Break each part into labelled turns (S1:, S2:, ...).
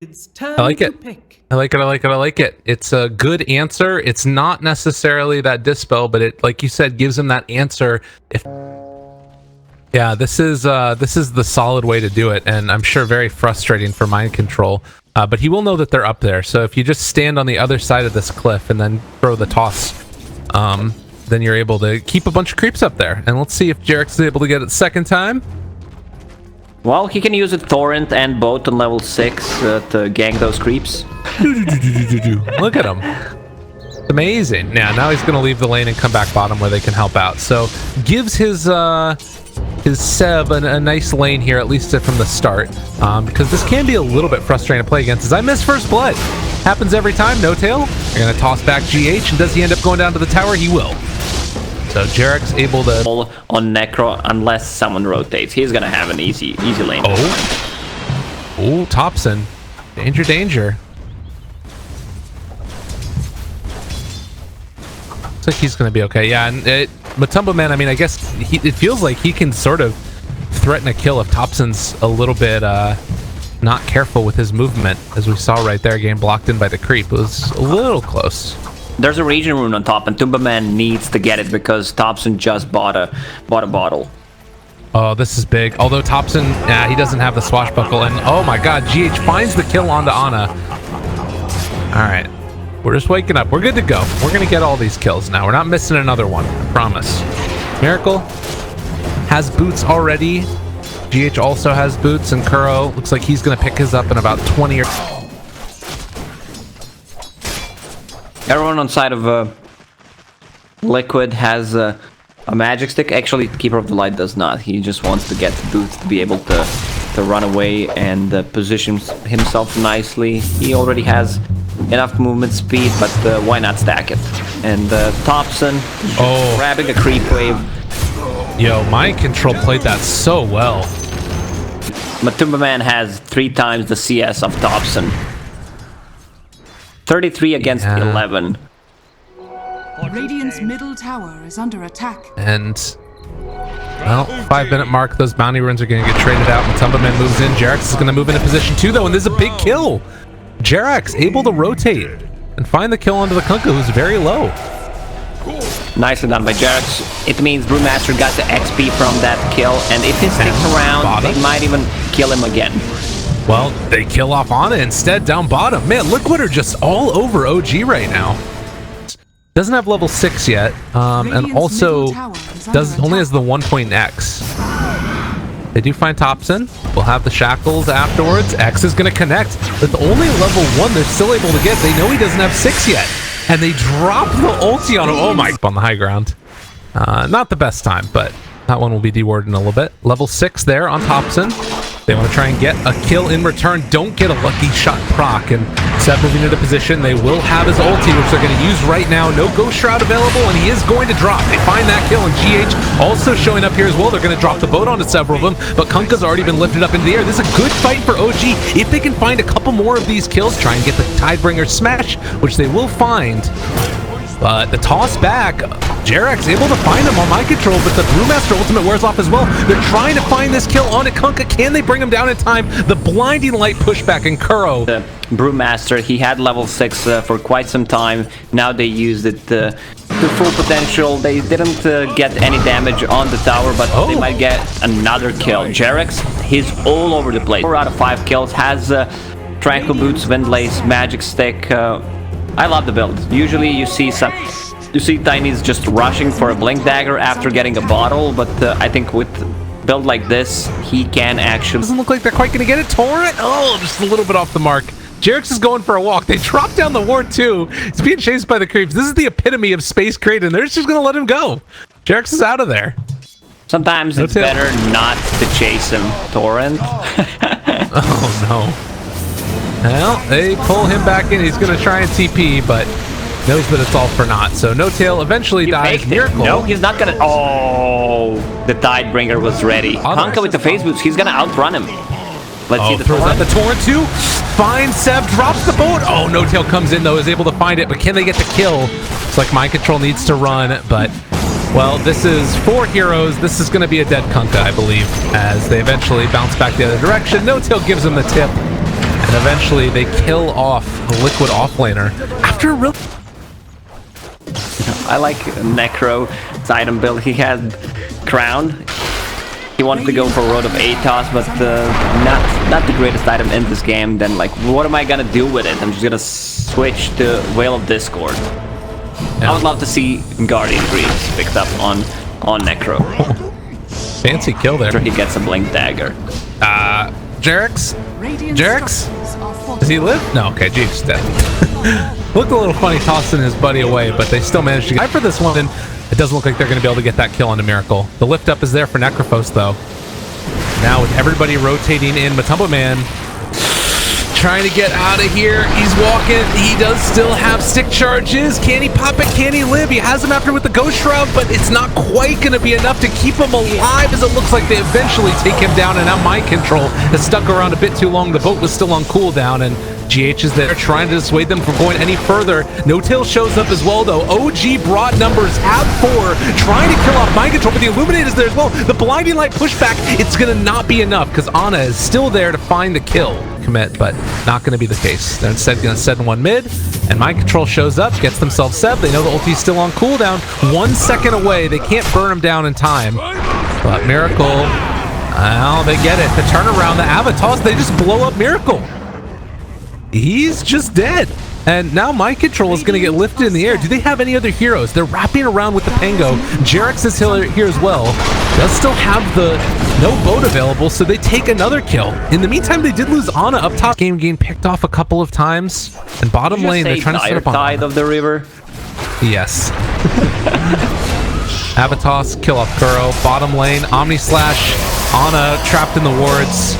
S1: It's time
S2: I like it.
S1: to pick.
S2: I like it. I like it. I like it. It's a good answer. It's not necessarily that dispel, but it, like you said, gives him that answer. If yeah, this is the solid way to do it, and I'm sure very frustrating for mind control. But he will know that they're up there. So if you just stand on the other side of this cliff and then throw the toss, then you're able to keep a bunch of creeps up there. And let's see if Jarek's is able to get it the second time.
S3: Well, he can use a torrent and boat on level 6 to gank those creeps.
S2: Look at him. It's amazing. Yeah, now he's going to leave the lane and come back bottom where they can help out. So gives his Seb a nice lane here, at least from the start, because this can be a little bit frustrating to play against. As I miss first blood. Happens every time. No tail. You're going to toss back GH, and does he end up going down to the tower? He will. So Jarek's able to
S3: on Necro unless someone rotates. He's gonna have an easy lane.
S2: Oh, Thompson. Danger, danger. Looks like he's gonna be okay. Yeah, and Matumba Man, I mean, I guess it feels like he can sort of threaten a kill if Thompson's a little bit not careful with his movement, as we saw right there, getting blocked in by the creep. It was a little close.
S3: There's a region rune on top, and Tumbaman needs to get it because Thompson just bought a bottle.
S2: Oh, this is big. Although Thompson, he doesn't have the swashbuckle, and oh my god, GH finds the kill onto Ana. All right, we're just waking up. We're good to go. We're gonna get all these kills now. We're not missing another one, I promise. Miracle has boots already. GH also has boots, and Kuro looks like he's gonna pick his up in about 20 or...
S3: Everyone on side of Liquid has a magic stick. Actually, Keeper of the Light does not. He just wants to get the boots to be able to run away and position himself nicely. He already has enough movement speed, but why not stack it? And Thompson grabbing a creep wave.
S2: Yo, mind control played that so well.
S3: Matumba Man has 3 times the CS of Thompson. 33 against 11.
S4: Radiant's middle tower is under attack.
S2: And, well, 5-minute mark. Those bounty runes are going to get traded out. Matumba Man moves in. Jerax is going to move into position 2, though, and this is a big kill. Jerax able to rotate and find the kill onto the Kunkka, who's very low.
S3: Nicely done by Jerax. It means Brewmaster got the XP from that kill, and if he sticks around, they might even kill him again.
S2: Well, they kill off Ana instead down bottom. Man, Liquid are just all over OG right now. Doesn't have level 6 yet, and also only has the 1-point X. They do find Thompson. We'll have the shackles afterwards. X is going to connect. With only level 1, they're still able to get. They know he doesn't have 6 yet. And they drop the ulti on him. Oh my, on the high ground. Not the best time, but that one will be dewarded in a little bit. Level 6 there on Thompson. They want to try and get a kill in return. Don't get a lucky shot proc. And Seb moving into position. They will have his ulti, which they're going to use right now. No Ghost Shroud available, and he is going to drop. They find that kill, and GH also showing up here as well. They're going to drop the boat onto several of them, but Kunkka's already been lifted up into the air. This is a good fight for OG. If they can find a couple more of these kills, try and get the Tidebringer smash, which they will find. But the toss back, Jerax able to find him on mind control, but the Brewmaster ultimate wears off as well. They're trying to find this kill on Kunkka. Can they bring him down in time? The blinding light pushback in Kuro.
S3: The Brewmaster, he had level 6 for quite some time. Now they used it to full potential. They didn't get any damage on the tower, but they might get another kill. Jerax, he's all over the place. 4 out of 5 kills, has Tranquil Boots, Windlace, Magic Stick. I love the build. Usually you see Tiny's just rushing for a Blink Dagger after getting a bottle, but I think with a build like this, he can actually...
S2: Doesn't look like they're quite going to get it. Torrent! Oh, just a little bit off the mark. Jerax is going for a walk. They drop down the ward too. He's being chased by the creeps. This is the epitome of space crate, and they're just going to let him go. Jerax is out of there.
S3: Sometimes it's better not to chase him, Torrent.
S2: Oh, no. Well, they pull him back in. He's going to try and TP, but knows that it's all for naught. So No Tail eventually dies. Miracle.
S3: No, he's not going to... Oh, the Tidebringer was ready. Kunkka with the phase boots. He's going to outrun him. Let's see the Torrent.
S2: The Torrent too. Finds Seb, drops the boat. Oh, No Tail comes in, though, is able to find it, but can they get the kill? It's like mind control needs to run, but Well, this is 4 heroes. This is going to be a dead Kunkka, I believe, as they eventually bounce back the other direction. No-Tail gives them the tip, and eventually they kill off a Liquid offlaner after a real...
S3: I like Necro's item build. He had Crown. He wanted to go for Road of Atos, but not the greatest item in this game. Then, like, what am I gonna do with it? I'm just gonna switch to Veil of Discord. I would love to see Guardian Greaves picked up on Necro.
S2: Fancy kill there.
S3: After he gets a Blink Dagger.
S2: Jerix? Does he live? No, okay, Jeeps dead. Looked a little funny tossing his buddy away, but they still managed to get for this one, and it doesn't look like they're going to be able to get that kill onto Miracle. The lift up is there for Necrophos, though. Now with everybody rotating in, Matumbo Man trying to get out of here. He's walking. He does still have stick charges. Can he pop it? Can he live? He has him after with the Ghost Shroud, but it's not quite going to be enough to keep him alive, as it looks like they eventually take him down, and now Mind Control has stuck around a bit too long. The boat was still on cooldown, and GH is there trying to dissuade them from going any further. No-Tail shows up as well, though. OG brought numbers, have 4, trying to kill off Mind Control, but the Illuminate is there as well. The Blinding Light pushback, it's going to not be enough, because Ana is still there to find the kill. Commit, but not going to be the case. They're instead going to send one mid, and Mind Control shows up, gets themselves Seb. They know the ulti's still on cooldown. 1 second away. They can't burn him down in time, but Miracle, well, they get it. The turnaround, the Avatos, they just blow up Miracle. He's just dead. And now Mind Control is going to get lifted in the air. Do they have any other heroes? They're wrapping around with the Pango. Jerix is here as well. Does still have the no boat available, so they take another kill. In the meantime, they did lose Ana up top. Game picked off a couple of times. And bottom lane, they're trying to set up on
S3: side of the river.
S2: Yes. Avatos, kill off Kuro. Bottom lane, Omni Slash. Ana trapped in the wards.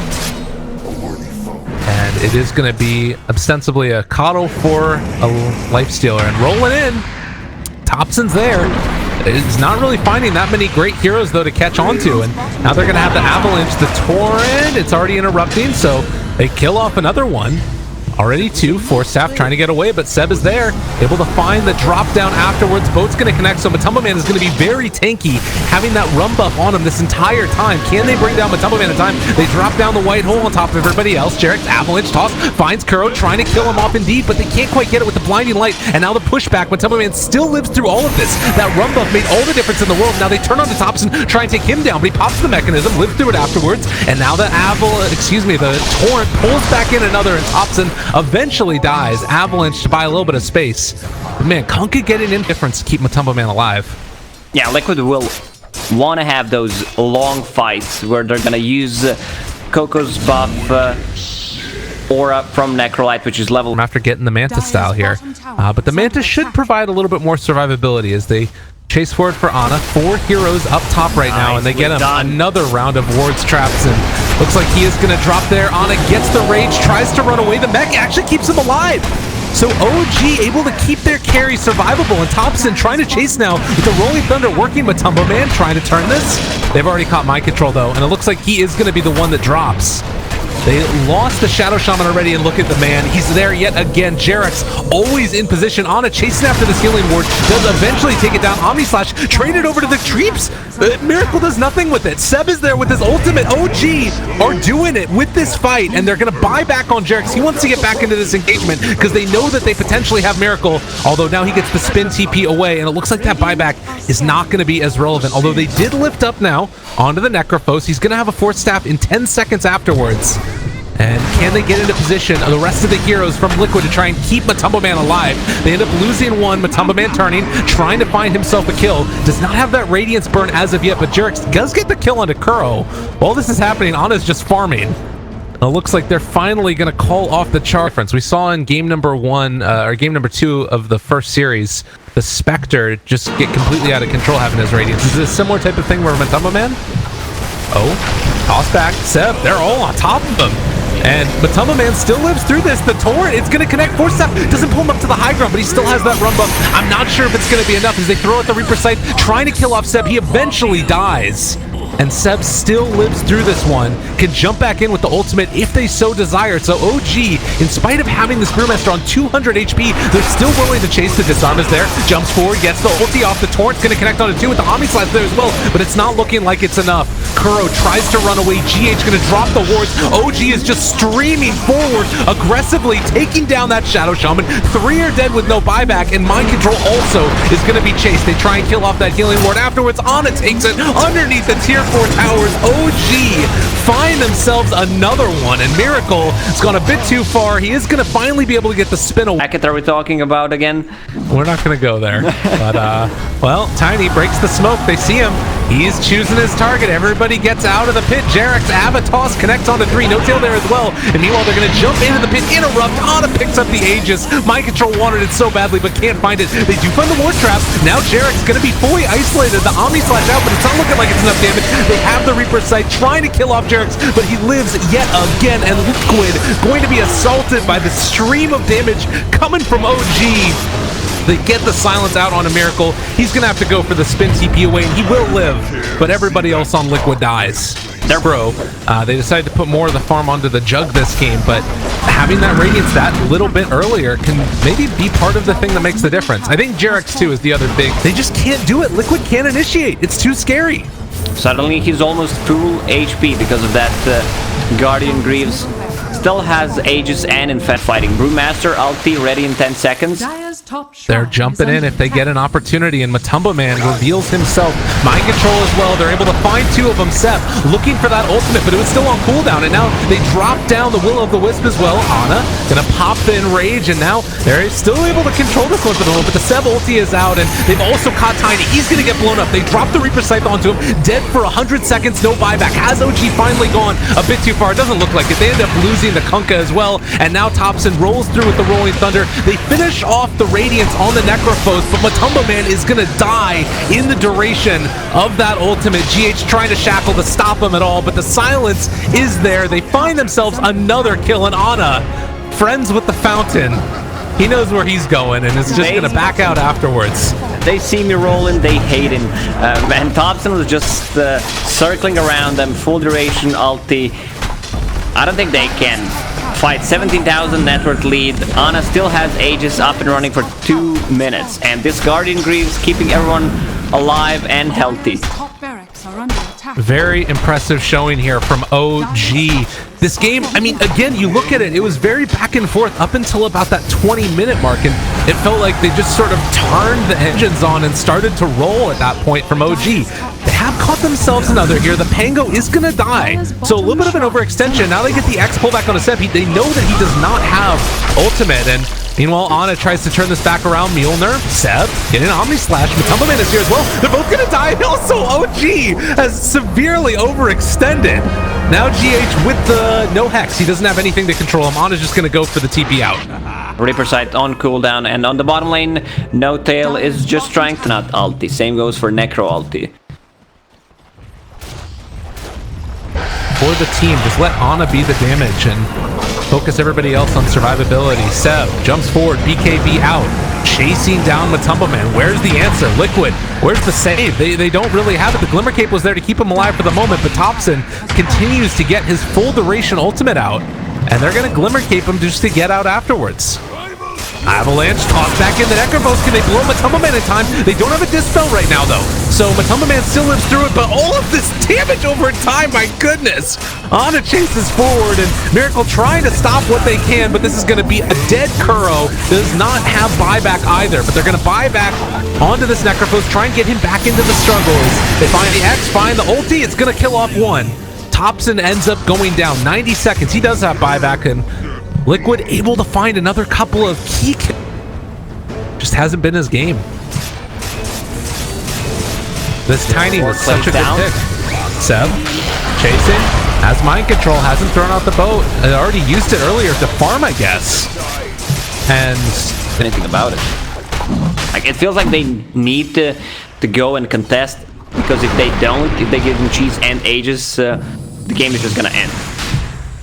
S2: And it is going to be ostensibly a coddle for a lifestealer. And rolling in, Thompson's there. It's not really finding that many great heroes, though, to catch on to. And now they're going to have the Avalanche, the Torrent. It's already interrupting, so they kill off another one. Already 2, Force Staff trying to get away, but Seb is there, able to find the drop down afterwards. Boat's going to connect, so Matumbo Man is going to be very tanky, having that run buff on him this entire time. Can they bring down Matumbo Man in time? They drop down the white hole on top of everybody else. Jerix, Avalanche toss, finds Kuro, trying to kill him off indeed, but they can't quite get it with the Blinding Light, and now the pushback. Matumbo Man still lives through all of this. That run buff made all the difference in the world. Now they turn on to Thompson, try and take him down, but he pops the mechanism, lives through it afterwards, and now the the Torrent pulls back in another, and Thompson eventually dies. Avalanche to buy a little bit of space. But man, Kunkka getting in difference to keep Matumbo Man alive.
S3: Yeah, Liquid will want to have those long fights where they're going to use Coco's buff aura from Necrolite, which is level...
S2: After getting the Manta style here. But the Manta should provide a little bit more survivability as they chase forward for Ana. 4 heroes up top right now, and they get him another round of wards, traps, and looks like he is going to drop there. Ana gets the rage, tries to run away. The mech actually keeps him alive. So OG able to keep their carry survivable, and Thompson trying to chase now with the Rolling Thunder working, but Matumbo Man trying to turn this. They've already caught Mind Control, though, and it looks like he is going to be the one that drops. They lost the Shadow Shaman already, and look at the man. He's there yet again. Jerix always in position. Ana chasing after this healing ward. Does eventually take it down. Omni Slash traded over to the Treeps. Miracle does nothing with it. Seb is there with his ultimate. OG are doing it with this fight, and they're going to buy back on Jerix. He wants to get back into this engagement because they know that they potentially have Miracle, although now he gets the spin TP away, and it looks like that buyback is not going to be as relevant, although they did lift up now onto the Necrophos. He's going to have a Force Staff in 10 seconds afterwards. And can they get into position, the rest of the heroes from Liquid, to try and keep Matumbo Man alive? They end up losing one. Matumbo Man turning, trying to find himself a kill. Does not have that Radiance burn as of yet, but Jerix does get the kill onto Kuro. While this is happening, Ana's just farming. It looks like they're finally going to call off the char difference. We saw in game number 1, or game number 2 of the first series, the Spectre just get completely out of control having his Radiance. Is this a similar type of thing where Matumbo Man? Oh, toss back, Seb, they're all on top of him. And Matumbo Man still lives through this. The Torrent, it's going to connect. Force Staff doesn't pull him up to the high ground, but he still has that run buff. I'm not sure if it's going to be enough as they throw out the Reaper Sight, trying to kill off Seb. He eventually dies. and Seb still lives through this one, can jump back in with the ultimate if they so desire. So OG, in spite of having this Brewmaster on 200 HP, they're still willing to chase. The disarm is there, jumps forward, gets the ulti off the torrent, gonna connect on it too with the Omni Slash there as well, but it's not looking like it's enough. Kuro tries to run away, GH gonna drop the wards, OG is just streaming forward, aggressively taking down that Shadow Shaman. 3 are dead with no buyback, and Mind Control also is gonna be chased. They try and kill off that healing ward afterwards. Ana takes it underneath the tier 4 towers. OG find themselves another one, and Miracle has gone a bit too far. He is gonna finally be able to get the spin away.
S3: Packet are we talking about again?
S2: We're not gonna go there, but well, Tiny breaks the smoke. They see him. He's choosing his target. Everybody gets out of the pit. Jarek's Avatos connects onto 3. No tail there as well. And meanwhile, they're going to jump into the pit, interrupt. Ana picks up the Aegis. Mind Control wanted it so badly, but can't find it. They do find the ward trap. Now Jarek's going to be fully isolated. The Omni Slash out, but it's not looking like it's enough damage. They have the Reaper Sight trying to kill off Jarek's, but he lives yet again. And Liquid going to be assaulted by the stream of damage coming from OG. They get the silence out on a Miracle. He's gonna have to go for the spin TP away, and he will live, but everybody else on Liquid dies. They're pro. They decided to put more of the farm onto the Jug this game, but having that Radiance that little bit earlier can maybe be part of the thing that makes the difference. I think Jarek's too is the other big. They just can't do it. Liquid can't initiate. It's too scary.
S3: Suddenly he's almost full HP because of that Guardian Greaves. Still has Aegis and Infect fighting. Brewmaster ulti ready in 10 seconds.
S2: They're jumping in if they get an opportunity, and Matumba Man reveals himself. Mind Control as well. They're able to find 2 of them. Seth looking for that ultimate, but it was still on cooldown, and now they drop down the Will-O-the-Wisp as well. Ana gonna pop the Enrage, and now they're still able to control this one for the moment, but the Seb ulti is out, and they've also caught Tiny. He's gonna get blown up. They drop the Reaper Scythe onto him. Dead for 100 seconds, no buyback. Has OG finally gone a bit too far? It doesn't look like it. They end up losing the Kunkka as well, and now Thompson rolls through with the Rolling Thunder. They finish off the Radiance on the Necrophos, but Matumba Man is gonna die in the duration of that ultimate. GH trying to shackle to stop him at all, but the silence is there. They find themselves another kill, and Ana, friends with the Fountain, he knows where he's going and is just gonna back out afterwards.
S3: They see me rolling, they hate him. And Thompson was just circling around them, full duration ulti. I don't think they can fight. 17,000 network lead. Ana still has Aegis up and running for 2 minutes, and this Guardian Greaves keeping everyone alive and healthy.
S2: Very impressive showing here from OG. This game, I mean, again, you look at it, it was very back and forth up until about that 20-minute mark, and it felt like they just sort of turned the engines on and started to roll at that point from OG. They have caught themselves another here. The Pango is going to die, so a little bit of an overextension. Now they get the X pullback on a Seb. They know that he does not have ultimate, and meanwhile, Ana tries to turn this back around. Mjolnir, Seb, getting an Omni Slash. Matumba Man is here as well. They're both going to die. And also, OG has severely overextended. Now GH with the no Hex. He doesn't have anything to control him. Ana's just going to go for the TP out.
S3: Reaper Sight on cooldown, and on the bottom lane, No Tail is just trying to not ulti. Same goes for Necro ulti.
S2: For the team, just let Ana be the damage and focus everybody else on survivability. Seb jumps forward, BKB out, chasing down Matumba Man. Where's the answer? Liquid, where's the save? They don't really have it. The Glimmer Cape was there to keep him alive for the moment, but Thompson continues to get his full duration ultimate out, and they're going to Glimmer Cape him just to get out afterwards. Avalanche tossed back in the Necrophos. Can they blow Matumba Man in time? They don't have a Dispel right now, though. So Matumba Man still lives through it, but all of this damage over time, my goodness. Ana chases forward, and Miracle trying to stop what they can, but this is going to be a dead Kuro. Does not have buyback either, but they're going to buy back onto this Necrophos, try and get him back into the struggles. They find the X, find the ulti. It's going to kill off one. Thompson ends up going down. 90 seconds. He does have buyback, and Liquid able to find another couple of key kills. Just hasn't been his game. This Tiny was such a good pick. Seb, chasing, has Mind Control, hasn't thrown out the boat. I already used it earlier to farm, I guess. And
S3: anything about it. Like, it feels like they need to go and contest, because if they don't, if they give them cheese and Aegis, the game is just gonna end.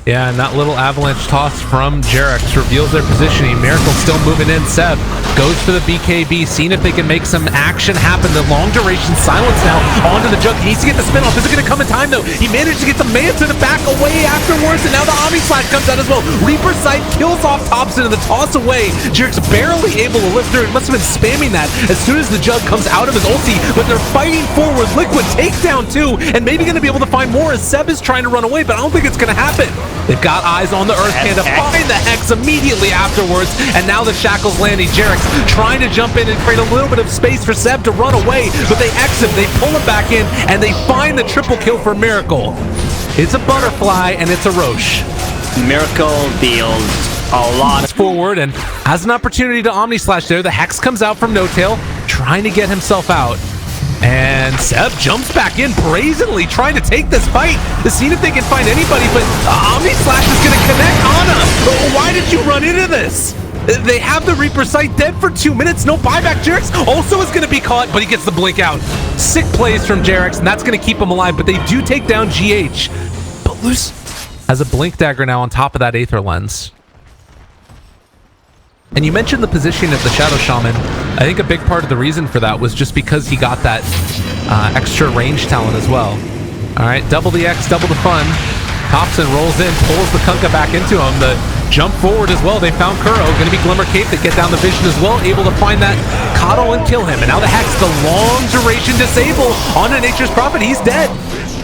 S2: Yeah, and that little avalanche toss from Jarex reveals their positioning. Miracle still moving in. Seb goes for the BKB, seeing if they can make some action happen. The long duration silence now onto the Jug. He needs to get the spin off. Is it going to come in time, though? He managed to get the Manta to back away afterwards, and now the Omni Slash comes out as well. Reaper Sight kills off Thompson, and the toss away. Jarex barely able to lift through. He must have been spamming that as soon as the Jug comes out of his ulti, but they're fighting forward. Liquid takedown, too, and maybe going to be able to find more as Seb is trying to run away, but I don't think it's going to happen. They've got eyes on the Earth Panda, find the Hex immediately afterwards, and now the Shackle's landing. Jarex trying to jump in and create a little bit of space for Seb to run away, but they exit, they pull him back in, and they find the triple kill for Miracle. It's a butterfly, and it's a Roche.
S3: Miracle deals a lot.
S2: Forward, and has an opportunity to Omni Slash there. The Hex comes out from No Tail, trying to get himself out. And Seb jumps back in brazenly, trying to take this fight to see if they can find anybody, but Omni Slash is going to connect Ana. Why did you run into this? They have the Reaper Sight dead for 2 minutes. No buyback. Jarex also is going to be caught, but he gets the blink out. Sick plays from Jarex, and that's going to keep him alive, but they do take down GH. But Luce has a blink dagger now on top of that Aether Lens. And you mentioned the positioning of the Shadow Shaman. I think a big part of the reason for that was just because he got that extra range talent as well. All right, double the X, double the fun. Thompson rolls in, pulls the Kunkka back into him. The jump forward as well. They found Kuro. Going to be Glimmer Cape that get down the vision as well. Able to find that Coddle and kill him. And now the Hex, the long duration disable onto Nature's Prophet. He's dead.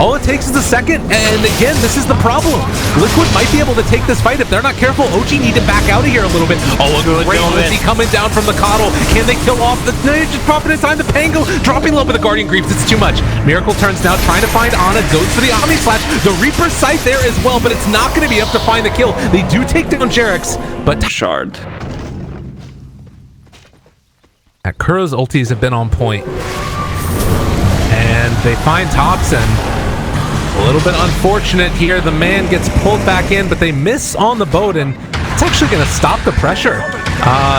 S2: All it takes is a second, and again, this is the problem. Liquid might be able to take this fight if they're not careful. OG need to back out of here a little bit. Oh, a great ulti coming down from the Coddle. Can they kill off the Nature's Prophet in time? The Pango dropping low with the Guardian Greaves. It's too much. Miracle turns now, trying to find Ana. Goes for the Omni Slash. The Reaper Sight there as well, but it's not going to be enough to find the kill. They do take down Jarex, but
S3: Shard.
S2: Kuro's ultis have been on point. And they find Thompson. A little bit unfortunate here. The man gets pulled back in, but they miss on the boat, and it's actually going to stop the pressure.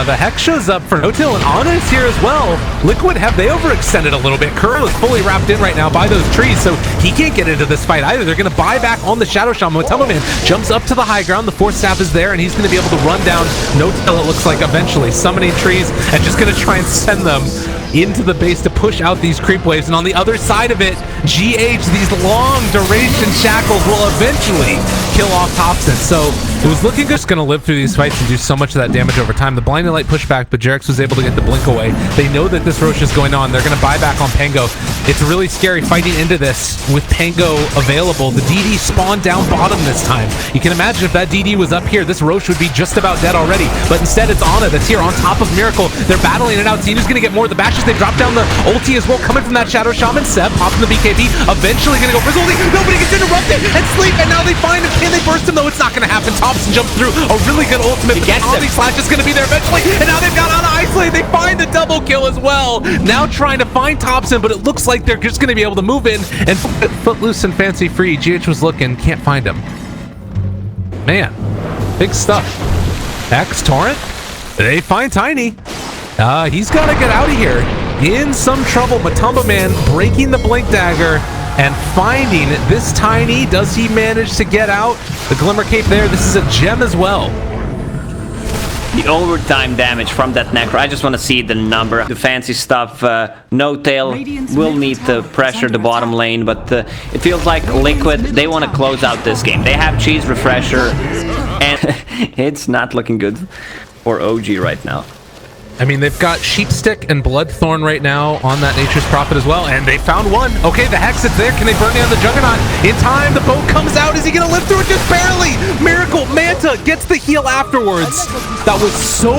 S2: The Hex shows up for No Tail, and Ana is here as well. Liquid, have they overextended a little bit? Kuro is fully wrapped in right now by those trees, so he can't get into this fight either. They're going to buy back on the Shadow Shaman. Matumbo Man jumps up to the high ground. The Force Staff is there, and he's going to be able to run down No Tail, it looks like, eventually. Summoning trees and just going to try and send them into the base to push out these creep waves. And on the other side of it, GH, these long duration shackles will eventually kill off Thompson. So it was looking good. Just going to live through these fights and do so much of that damage over time. The Blinding Light pushback, but Jarex was able to get the blink away. They know that this Roche is going on. They're going to buy back on Pango. It's really scary fighting into this with Pango available. The DD spawned down bottom this time. You can imagine if that DD was up here, this Roche would be just about dead already. But instead, it's Ana that's here on top of Miracle. They're battling it out. Seeing who's going to get more of the bashes. They drop down the ulti as well, coming from that Shadow Shaman. Seb popping the BKB. Eventually going to go for his ulti. Nobody gets interrupted and sleep. And now they find him. Can they burst him? Though it's not going to happen. Thompson jumps through a really good ultimate. The Omni Slash is going to be there eventually. And now they've got Ana isolated. They find the double kill as well. Now trying to find Thompson, but it looks like they're just going to be able to move in and Footloose and Fancy Free. GH was looking, can't find him. Man, big stuff. X Torrent. They find Tiny. He's got to get out of here. In some trouble. Matumbo Man breaking the Blink Dagger and finding this Tiny. Does he manage to get out? The Glimmer Cape there. This is a gem as well.
S3: The overtime damage from that Necro. I just want to see the number. The fancy stuff. No Tail will need to pressure the bottom lane, but it feels like Liquid, they want to close out this game. They have Cheese Refresher, and it's not looking good for OG right now.
S2: I mean, they've got Sheepstick and Bloodthorn right now on that Nature's Prophet as well, and they found one. Okay, the Hex is there. Can they burn down the Juggernaut? In time, the boat comes out. Is he going to live through it? Just barely. Miracle Manta gets the heal afterwards. That was so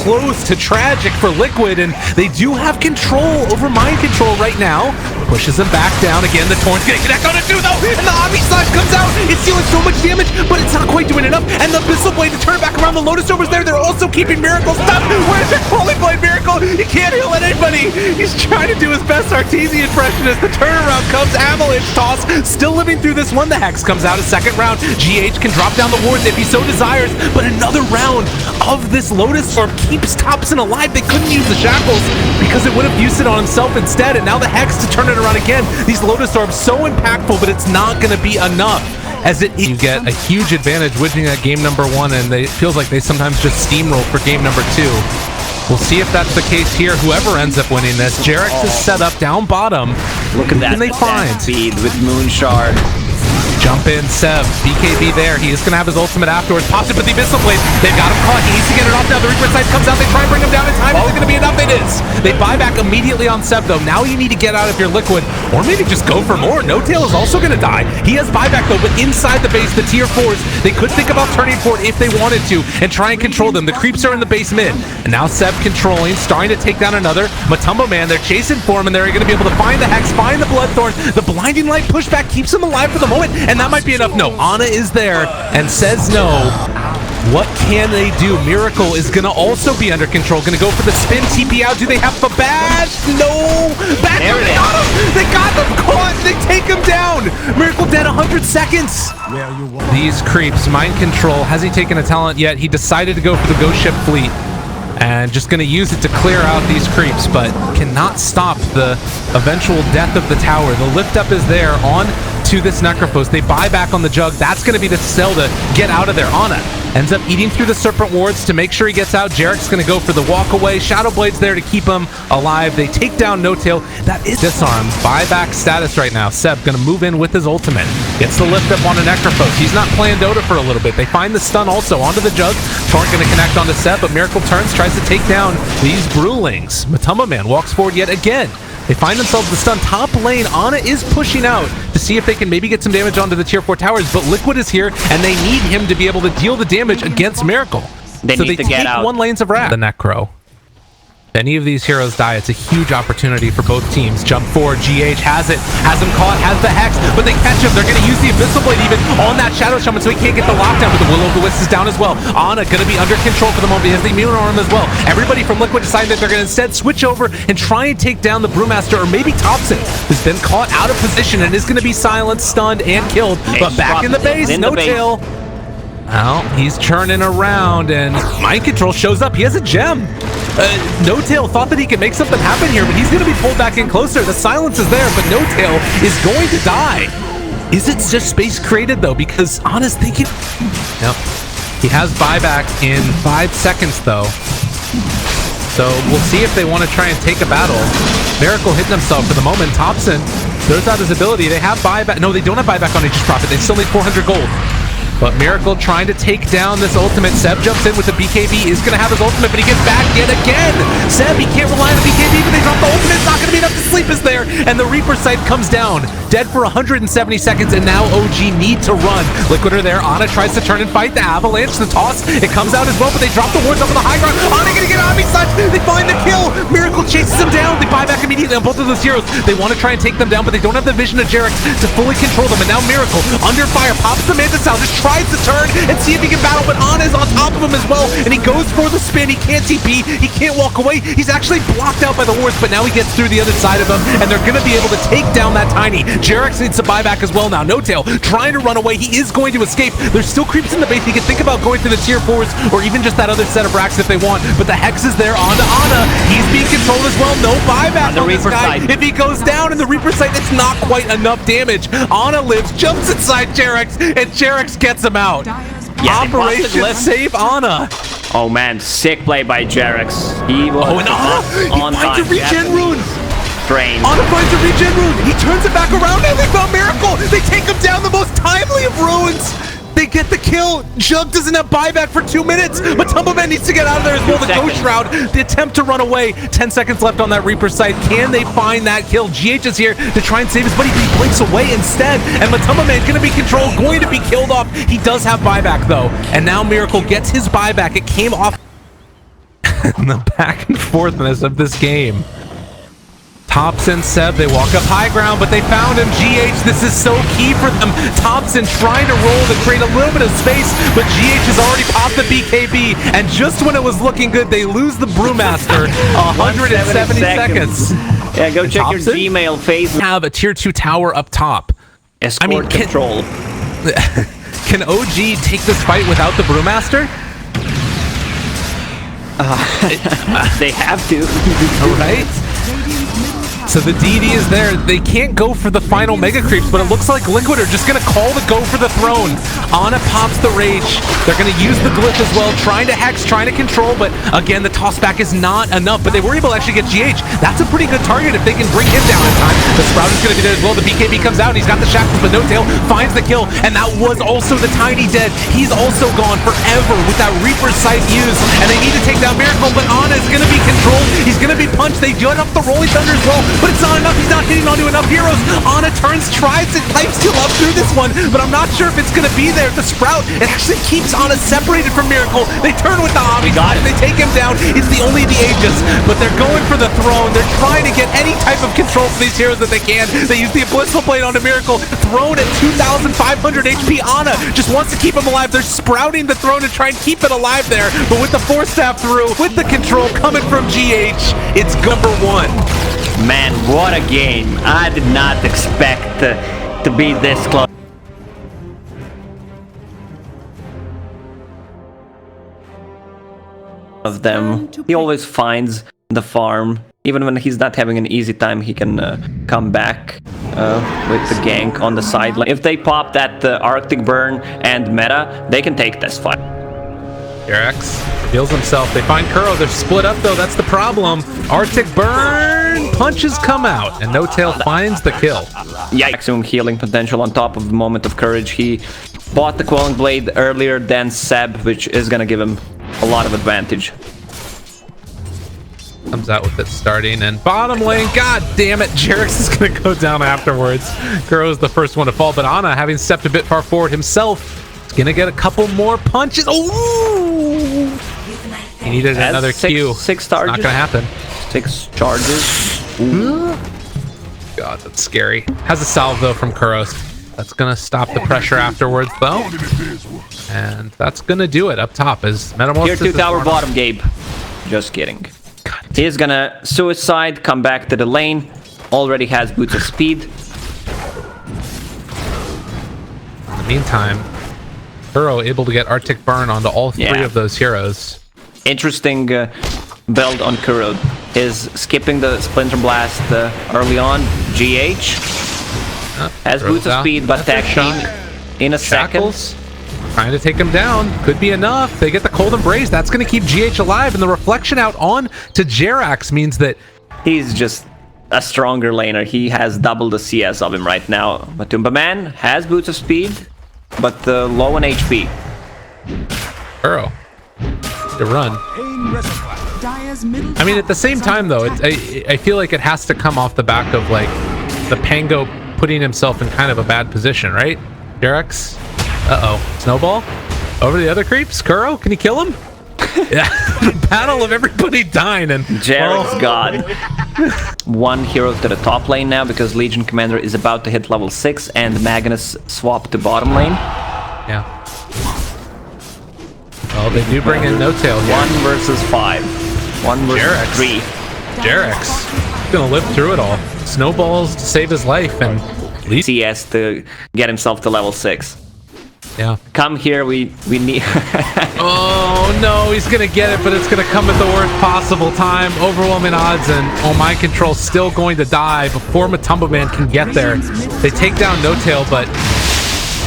S2: close to tragic for Liquid, and they do have control over Mind Control right now. Pushes him back down again. The Torrent's going to connect on it too, though, and the Omni Slash comes out. It's dealing so much damage, but it's not quite doing enough, and the Abyssal Blade to turn back around. The Lotus Orb is there. They're also keeping Miracle stuck. Where's it? Holy Blade Miracle, he can't heal anybody. He's trying to do his best Artesian impression as the turnaround comes. Avalanche toss, still living through this one. The Hex comes out a second round. GH can drop down the wards if he so desires, but another round of this Lotus Orb keeps Thompson alive. They couldn't use the shackles because it would have used it on himself instead, and now the Hex to turn it around again. These Lotus Orbs so impactful, but it's not going to be enough. as you get a huge advantage winning at game number 1, and it feels like they sometimes just steamroll for game number 2. We'll see if that's the case here. Whoever ends up winning this, Jarex is set up down bottom.
S3: Look at that.
S2: Can they find
S3: speed with Moonshard?
S2: Jump in, Seb. BKB there. He is going to have his ultimate afterwards. Pops it with the Abyssal Blade. They've got him caught. He needs to get it off now. The Reaper Sight comes out. They try and bring him down in time. Is it going to be enough? It is. They buy back immediately on Seb, though. Now you need to get out of your liquid, or maybe just go for more. No Tail is also going to die. He has buyback, though, but inside the base, the tier 4s, they could think about turning for it if they wanted to and try and control them. The creeps are in the base mid. And now Seb controlling, starting to take down another. Matumbo Man, they're chasing for him, and they're going to be able to find the Hex, find the Bloodthorn. The Blinding Light pushback keeps him alive for the moment, and that might be enough. No, Ana is there and says no. What can they do? Miracle is going to also be under control. Going to go for the spin. TP out. Do they have the bash? No. Back up. They got him. They got them caught. They take him down. Miracle dead 100 seconds. These creeps. Mind control. Has he taken a talent yet? He decided to go for the Ghost Ship Fleet. And just going to use it to clear out these creeps, but cannot stop the eventual death of the tower. The lift up is there on to this Necrophos. They buy back on the Jug. That's going to be the cell to get out of there. Ana ends up eating through the Serpent Wards to make sure he gets out. Jarek's going to go for the walk away. Shadow Blade's there to keep him alive. They take down No Tail. That is disarmed. Buyback status right now. Seb going to move in with his ultimate. Gets the lift up on a Necrophos. He's not playing Dota for a little bit. They find the stun also onto the Jug. Torrent going to connect onto Seb, but Miracle turns, tries to take down these Brewlings. Matumbo Man walks forward yet again. They find themselves the stun. Top lane, Ana is pushing out to see if they can maybe get some damage onto the tier 4 towers, but Liquid is here, and they need him to be able to deal the damage against Miracle.
S3: They need to get out.
S2: 1 lanes of wrath. The Necro. If any of these heroes die, it's a huge opportunity for both teams. Jump forward, GH has it, has him caught, has the Hex, but they catch him. They're going to use the Abyssal Blade even on that Shadow Shaman, so he can't get the lockdown, but the Will-O-The-Wisp is down as well. Ana going to be under control for the moment. He has the immune arm as well. Everybody from Liquid decided that they're going to instead switch over and try and take down the Brewmaster, or maybe Thompson, who's been caught out of position and is going to be silenced, stunned, and killed. But back in the base, No Tail. Well, he's churning around, and Mind Control shows up. He has a gem. No Tail thought that he could make something happen here, but he's going to be pulled back in closer. The silence is there, but No Tail is going to die. Is it just space created, though? Because Ana's thinking... No. He has buyback in 5 seconds, though. So we'll see if they want to try and take a battle. Miracle hitting himself for the moment. Thompson throws out his ability. They have buyback. No, they don't have buyback on Nature's Prophet. They still need 400 gold. But Miracle trying to take down this ultimate. Seb jumps in with the BKB. Is going to have his ultimate, but he gets back yet again. Seb, he can't rely on the BKB, but they drop the ultimate. It's not going to be enough to sleep is there. And the Reaper Sight comes down. Dead for 170 seconds, and now OG need to run. Liquid are there. Ana tries to turn and fight. The Avalanche, the toss. It comes out as well, but they drop the wards up on the high ground. Ana going to get Ami Such. They find the kill. Miracle chases him down. They buy back immediately on both of those heroes. They want to try and take them down, but they don't have the vision of Jarex to fully control them. And now Miracle, under fire, pops the Mantis out, just tries to turn and see if he can battle, but Ana is on top of him as well, and he goes for the spin. He can't TP, he can't walk away. He's actually blocked out by the wards, but now he gets through the other side of him, and they're going to be able to take down that Tiny. Jarex needs to buy back as well now. No Tail trying to run away. He is going to escape. There's still creeps in the base. He can think about going to the tier 4s, or even just that other set of racks if they want, but the Hex is there onto Ana. He's being controlled as well. No buyback on this guy. If he goes down in the Reaper Sight, it's not quite enough damage. Ana lives, jumps inside Jarex, and Jarex gets him out.
S3: Yeah,
S2: Operation Save Ana.
S3: Oh man, sick play by Jarex. He was on
S2: he finds a regen rune.
S3: Strange.
S2: Ana finds a regen rune. He turns it back around and they found Miracle. They take him down, the most timely of runes. They get the kill. Jug doesn't have buyback for 2 minutes, but Tumbleman needs to get out of there as well. The Ghost Shroud, the attempt to run away. 10 seconds left on that Reaper Sight. Can they find that kill? GH is here to try and save his buddy, but he blinks away instead. And Matumbaman going to be controlled, going to be killed off. He does have buyback though, and now Miracle gets his buyback. It came off in the back and forthness of this game. Thompson, Seb, they walk up high ground, but they found him. GH, this is so key for them. Thompson trying to roll to create a little bit of space, but GH has already popped the BKB, and just when it was looking good, they lose the Brewmaster. 170 seconds.
S3: Yeah, go check Thompson? Your Gmail phase.
S2: Have a tier 2 tower up top.
S3: Escort control.
S2: Can OG take this fight without the Brewmaster?
S3: They have to.
S2: All right. So the DD is there. They can't go for the final Mega Creeps, but it looks like Liquid are just going to call the go for the throne. Ana pops the Rage. They're going to use the Glyph as well, trying to Hex, trying to control, but again, the toss back is not enough, but they were able to actually get GH. That's a pretty good target if they can bring him down in time. The Sprout is going to be there as well. The BKB comes out, and he's got the Shackles, but No Tail finds the kill, and that was also the Tiny dead. He's also gone forever with that Reaper's Sight used, and they need to take down Miracle, but Ana is going to be controlled. He's going to be punched. They do enough the Rolling Thunder as well, but it's not enough. He's not hitting onto enough heroes. Ana turns, tries to lifesteal up through this one, but I'm not sure if it's going to be there. The Sprout, it actually keeps Ana separated from Miracle. They turn with the Obby. They take him down. It's the only the Aegis, but they're going for the throne. They're trying to get any type of control for these heroes that they can. They use the Blissful Blade onto Miracle. Throne at 2,500 HP. Ana just wants to keep him alive. They're sprouting the throne to try and keep it alive there, but with the Force Staff through, with the control coming from GH, it's number one.
S3: Man, what a game. I did not expect to be this close. Of them. He always finds the farm. Even when he's not having an easy time, he can come back with the gank on the sideline. If they pop that Arctic Burn and meta, they can take this fight.
S2: Jerax reveals himself. They find Kuro. They're split up though. That's the problem. Arctic Burn punches come out, and No Tail finds the kill.
S3: Yeah, maximum healing potential on top of the Moment of Courage. He bought the Quelling Blade earlier than Seb, which is gonna give him a lot of advantage.
S2: Comes out with it starting, and bottom lane, god damn it, Jerax is gonna go down afterwards. Kuro's the first one to fall, but Ana, having stepped a bit far forward himself, is gonna get a couple more punches. Ooh! He needed another Q.
S3: Six charges.
S2: Not gonna happen.
S3: 6 charges. Ooh.
S2: God, that's scary. Has a salve though from Kuros. That's gonna stop the pressure afterwards though. And that's gonna do it up top as Metamorphosis.
S3: Tier 2 tower bottom, Gabe. Just kidding. He's gonna suicide, come back to the lane. Already has Boots of Speed.
S2: In the meantime, Kuro able to get Arctic Burn onto all three of those heroes.
S3: Interesting build on Kuro. Is skipping the Splinter Blast early on. GH has Boots of Speed, but tech team in a
S2: Shackles. Trying to take him down. Could be enough. They get the Cold Embrace. That's going to keep GH alive, and the reflection out on to Jerax means that
S3: he's just a stronger laner. He has double the CS of him right now. But Tumbaman has Boots of Speed, but low on HP.
S2: Kuro to run. I mean, at the same time, though, I feel like it has to come off the back of, like, the Pango putting himself in kind of a bad position, right? Jerax? Uh-oh. Snowball? Over the other creeps? Kuro? Can you kill him? Yeah. The battle of everybody dying, and
S3: Jerax God. One hero to the top lane now because Legion Commander is about to hit level 6 and Magnus swapped to bottom lane.
S2: Yeah. Well, they do bring in No Tail here.
S3: 1 versus 5. 1 versus 3.
S2: Jerax gonna live through it all. Snowballs to save his life, and
S3: CS to get himself to level 6.
S2: Yeah.
S3: Come here, we need...
S2: Oh no, he's gonna get it, but it's gonna come at the worst possible time. Overwhelming odds, and Mind Control still going to die before Matumba Man can get there. They take down No Tail, but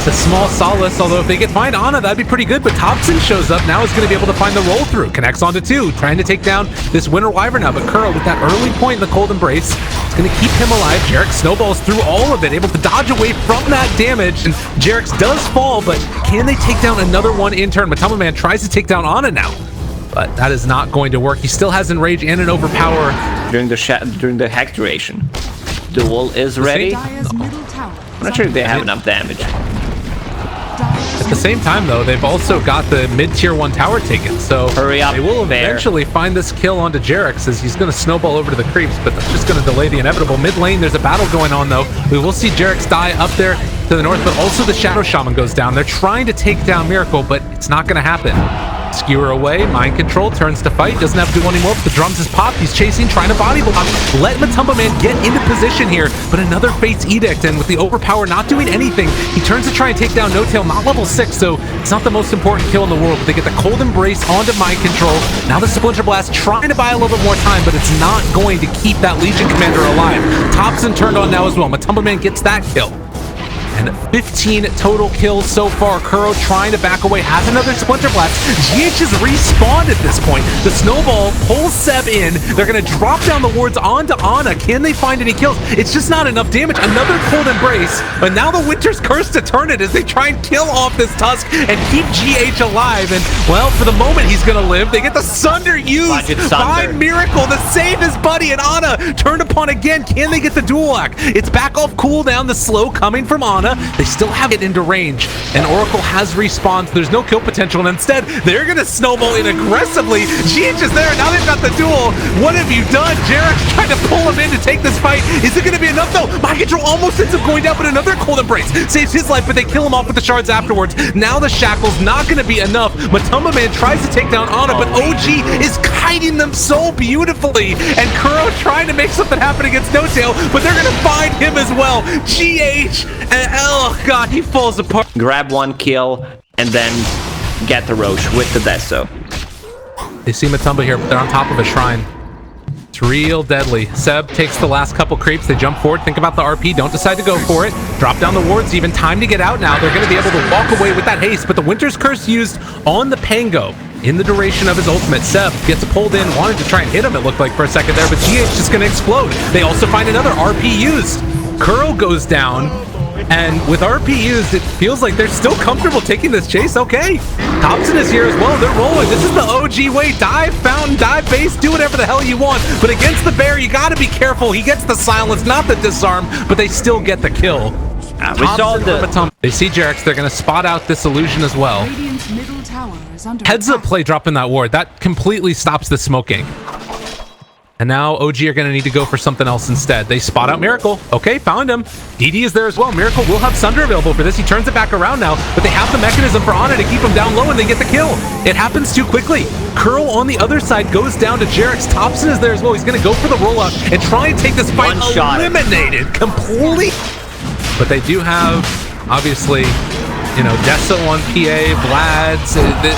S2: it's a small solace, although if they get find Ana, that'd be pretty good, but Thompson shows up, now is going to be able to find the roll through, connects onto 2, trying to take down this Winter Wyvern now, but Kuro with that early point in the Cold Embrace, it's going to keep him alive. Jerax snowballs through all of it, able to dodge away from that damage, and Jerax does fall, but can they take down another one in turn? Matumba Man tries to take down Ana now, but that is not going to work. He still has Enrage and an Overpower.
S3: During the hack duration. Duel is ready. I'm not sure if they have enough damage.
S2: At the same time, though, they've also got the mid-tier 1 tower taken, so
S3: hurry up,
S2: they will eventually find this kill onto Jerax as he's going to snowball over to the creeps, but that's just going to delay the inevitable. Mid lane, there's a battle going on, though. We will see Jerax die up there to the north, but also the Shadow Shaman goes down. They're trying to take down Miracle, but it's not going to happen. Skewer away, mind control, turns to fight, doesn't have duel anymore, but the drums is popped, he's chasing, trying to body block, let Matumba Man get into position here, but another Fate's Edict, and with the overpower not doing anything, he turns to try and take down No Tail, not level 6, so it's not the most important kill in the world, but they get the Cold Embrace onto mind control, now the Splinter Blast trying to buy a little bit more time, but it's not going to keep that Legion Commander alive. Thompson turned on now as well, Matumba Man gets that kill. And 15 total kills so far. Kuro trying to back away, has another Splinter Blast. GH has respawned at this point. The Snowball pulls Seb in. They're going to drop down the wards onto Ana. Can they find any kills? It's just not enough damage. Another Cold Embrace. But now the Winter's Curse to turn it as they try and kill off this Tusk and keep GH alive. And, well, for the moment, he's going to live. They get the Sunder used by Miracle to save his buddy. And Ana turned upon again. Can they get the dual hack? It's back off cooldown. The slow coming from Ana. They still have it into range, and Oracle has respawned, so there's no kill potential, and instead, they're gonna snowball in aggressively. GH is there, now they've got the duel. What have you done? Jarek's trying to pull him in to take this fight. Is it gonna be enough though? Mind control almost ends up going down, but another Cold Embrace saves his life, but they kill him off with the shards afterwards. Now the shackle's not gonna be enough. Matumba Man tries to take down Ana, but OG is kiting them so beautifully, and Kuro trying to make something happen against No Tail, but they're gonna find him as well. GH, and oh god, he falls apart.
S3: Grab one kill and then get the Roche with the Deso.
S2: They see Matumba here, but they're on top of a shrine. It's real deadly. Seb takes the last couple creeps. They jump forward, think about the RP, don't decide to go for it. Drop down the wards, even time to get out now. They're going to be able to walk away with that haste, but the Winter's Curse used on the Pango in the duration of his ultimate. Seb gets pulled in, wanted to try and hit him, it looked like, for a second there, but GH just going to explode. They also find another RP used. Kuro goes down, and with RP used, it feels like they're still comfortable taking this chase. Okay, Thompson is here as well. They're rolling. This is the OG way. Dive, fountain, dive, base, do whatever the hell you want. But against the bear, you got to be careful. He gets the silence, not the disarm, but they still get the kill.
S3: We saw
S2: They see Jarex. They're going to spot out this illusion as well.
S4: Radiant's middle tower is under
S2: Heads up
S4: attack.
S2: play dropping that ward. That completely stops the smoking. And now OG are going to need to go for something else instead. They spot out Miracle. Okay, found him. DD is there as well. Miracle will have Sunder available for this. He turns it back around now, but they have the mechanism for Ana to keep him down low, and they get the kill. It happens too quickly. Curl on the other side goes down to Jarex. Thompson is there as well. He's going to go for the rollout and try and take this fight.
S3: One shot.
S2: Eliminated completely. But they do have, obviously, you know, Deso on PA, Vlad's.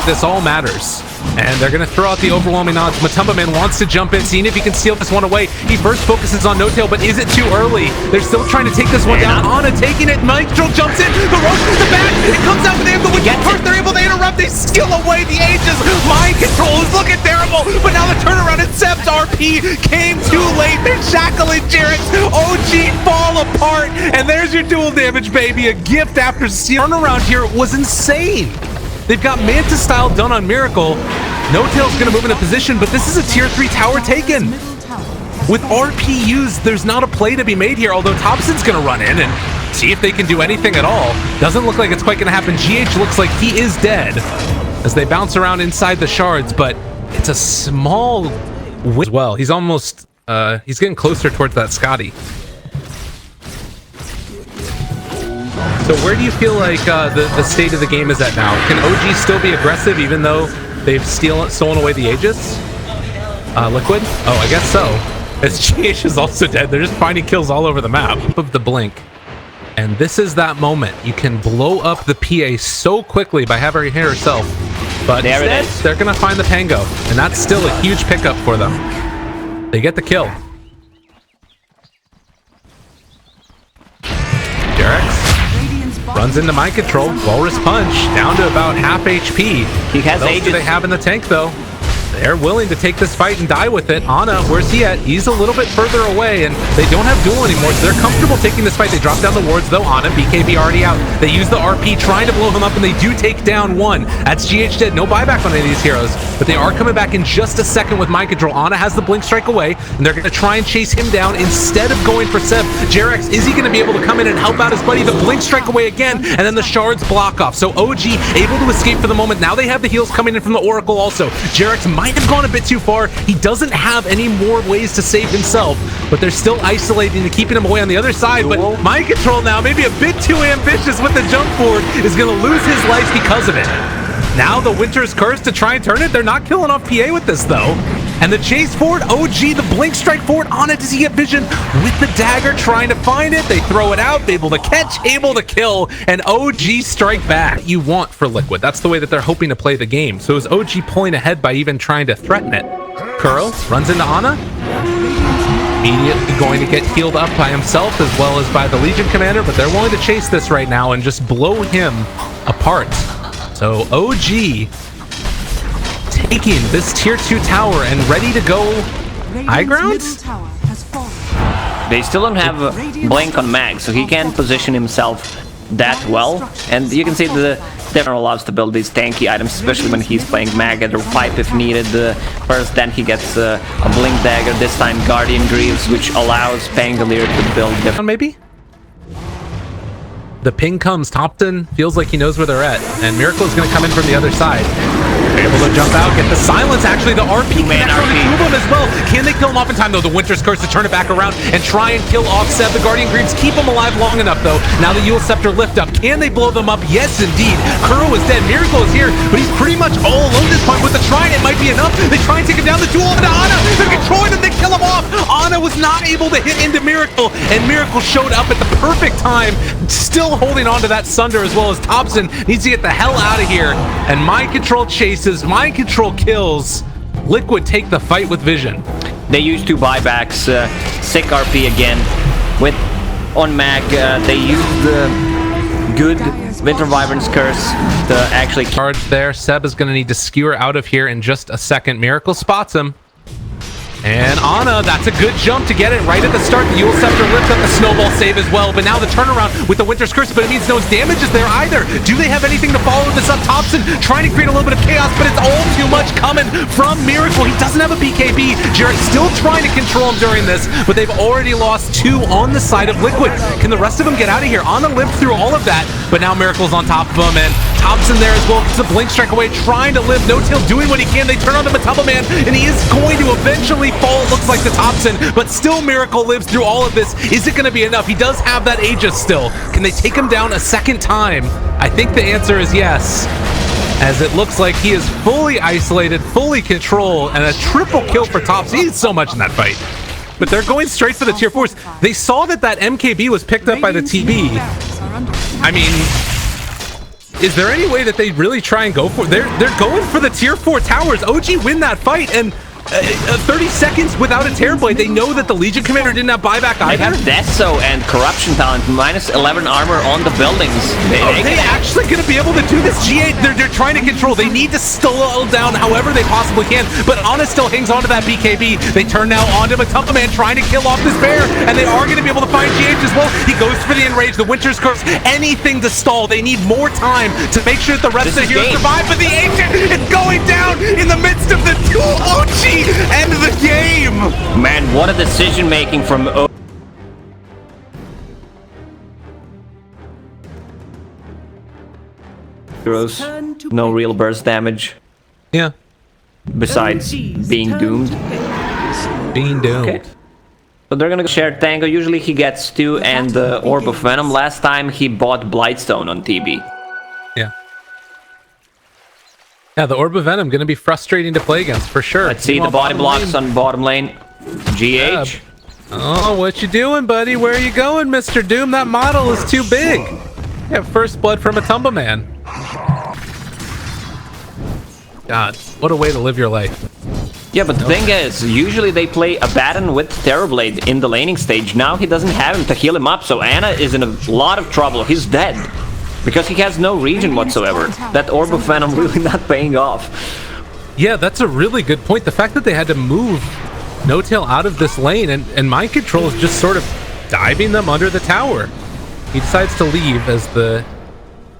S2: This all matters. And they're going to throw out the overwhelming odds. Matumba Man wants to jump in, seeing if he can steal this one away. He first focuses on No Tail, but is it too early? They're still trying to take this one down. Ana taking it. Maestro jumps in. The Roche is the back. It comes out with the Winter Curse. They're able to interrupt. They steal away the Aegis. Mind control is looking terrible. But now the turnaround and Seb's RP came too late. They're shackling Jarex. OG fall apart. And there's your dual damage, baby. A gift after steal. Turnaround here was insane. They've got Manta style done on Miracle. No Tail's going to move into position, but this is a tier 3 tower taken. With RP used, there's not a play to be made here, although Thompson's going to run in and see if they can do anything at all. Doesn't look like it's quite going to happen. GH looks like he is dead as they bounce around inside the shards, but it's a small win as well. He's almost, he's getting closer towards that Scotty. So where do you feel like the state of the game is at now? Can OG still be aggressive even though they've stolen away the Aegis? Liquid? Oh, I guess so. As GH is also dead, they're just finding kills all over the map. Of the blink. And this is that moment. You can blow up the PA so quickly by having her hit herself. But
S3: there
S2: instead,
S3: it is.
S2: they're going to find the Pango. And that's still a huge pickup for them. They get the kill. Jarex runs into mind control. Walrus punch down to about half HP.
S3: He has
S2: what else do they have in the tank though? They're willing to take this fight and die with it. Ana, where's he at? He's a little bit further away, and they don't have duel anymore, so they're comfortable taking this fight. They drop down the wards, though. Ana, BKB already out. They use the RP, trying to blow him up, and they do take down one. That's GH dead. No buyback on any of these heroes, but they are coming back in just a second with mind control. Ana has the blink strike away, and they're going to try and chase him down instead of going for Seb. Jarex, is he going to be able to come in and help out his buddy? The blink strike away again, and then the shards block off. So OG able to escape for the moment. Now they have the heals coming in from the Oracle also. Jarex might have gone a bit too far. He doesn't have any more ways to save himself, but they're still isolating and keeping him away on the other side. But mind control now, maybe a bit too ambitious with the jump forward, is going to lose his life because of it. Now the Winter's Curse to try and turn it. They're not killing off PA with this, though. And the chase forward, OG, the blink strike forward on it. Does he get vision with the dagger, trying to find it? They throw it out, able to catch, able to kill, and OG strike back. You want for Liquid. That's the way that they're hoping to play the game. So is OG pulling ahead by even trying to threaten it? Kuro runs into Ana. Immediately going to get healed up by himself as well as by the Legion Commander, but they're willing to chase this right now and just blow him apart. So OG taking this tier 2 tower and ready to go high ground?
S3: They still don't have a blink on Mag, so he can't position himself that well. And you can see the Devon loves to build these tanky items, especially when he's playing Mag or Pipe if needed. First, then he gets a Blink Dagger, this time Guardian Greaves, which allows Pangolier to build different.
S2: Maybe? The ping comes, Topton feels like he knows where they're at, and Miracle is going to come in from the other side. Able to jump out, get the silence, actually the RP connects on the Kubum as well. Can they kill him off in time though? The Winter's Curse to turn it back around and try and kill off Seb. The Guardian Greaves keep him alive long enough though. Now the Yule Scepter lift up. Can they blow them up? Yes indeed. Kuro is dead, Miracle is here, but he's pretty much all alone this point. With the Trident, it might be enough. They try and take him down, the duel into Ana. They're controlling him, they kill him off. Ana was not able to hit into Miracle, and Miracle showed up at the perfect time, still holding on to that Sunder as well as Thompson needs to get the hell out of here. And Mind Control chases, Mind Control kills. Liquid take the fight with vision.
S3: They use 2 buybacks, sick RP again. With on Mag, they use the good Winter Wyvern's Curse to actually
S2: charge there. Seb is going to need to skewer out of here in just a second. Miracle spots him. And Ana, that's a good jump to get it right at the start. The Yule Scepter lifts up the snowball save as well, but now the turnaround with the Winter's Curse, but it means no damage is there either. Do they have anything to follow this up? Thompson trying to create a little bit of chaos, but it's all too much coming from Miracle. He doesn't have a BKB. Jarrett still trying to control him during this, but they've already lost 2 on the side of Liquid. Can the rest of them get out of here? Ana lived through all of that, but now Miracle's on top of him, and Thompson there as well. Gets a blink strike away, trying to live. No-Tail doing what he can. They turn on the Matumba Man, and he is going to eventually fall, it looks like, the Thompson, but still Miracle lives through all of this. Is it going to be enough? He does have that Aegis still. Can they take him down a second time? I think the answer is yes, as it looks like he is fully isolated, fully controlled, and a triple kill for Tops. He needs so much in that fight. But they're going straight for the tier 4s. They saw that MKB was picked up by the TB. I mean, is there any way that they really try and go for it? They're going for the tier 4 towers. OG win that fight, and 30 seconds without a Terrorblade. They know that the Legion Commander didn't have buyback either.
S3: They have Deso and Corruption Talent, minus 11 armor on the buildings.
S2: Are they actually going to be able to do this? G8, they're trying to control. They need to slow down however they possibly can, but Ana still hangs on to that BKB. They turn now onto Matumba Man trying to kill off this bear, and they are going to be able to find GH as well. He goes for the Enrage, the Winter's Curse, anything to stall. They need more time to make sure that the rest of the heroes survive, but the Ancient is going down in the midst of the duel. OG end the game.
S3: Man, what a decision making from heroes. No real burst damage.
S2: Yeah.
S3: Besides being doomed.
S2: Being doomed. Okay.
S3: So they're gonna share Tango. Usually he gets 2 and the Orb of Venom. Last time he bought Blightstone on TB.
S2: Yeah. Yeah, the Orb of Venom going to be frustrating to play against, for sure.
S3: Let's see the body blocks on bottom lane. GH.
S2: Oh, what you doing, buddy? Where are you going, Mr. Doom? That model is too big. Yeah, first blood from a Matumba Man. God, what a way to live your life.
S3: Yeah, but the thing is, usually they play Abaddon with Terrorblade in the laning stage. Now he doesn't have him to heal him up, so Ana is in a lot of trouble. He's dead. Because he has no regen whatsoever. That Orb of Venom really not paying off.
S2: Yeah, that's a really good point. The fact that they had to move No-Tail out of this lane and Mind Control is just sort of diving them under the tower. He decides to leave as the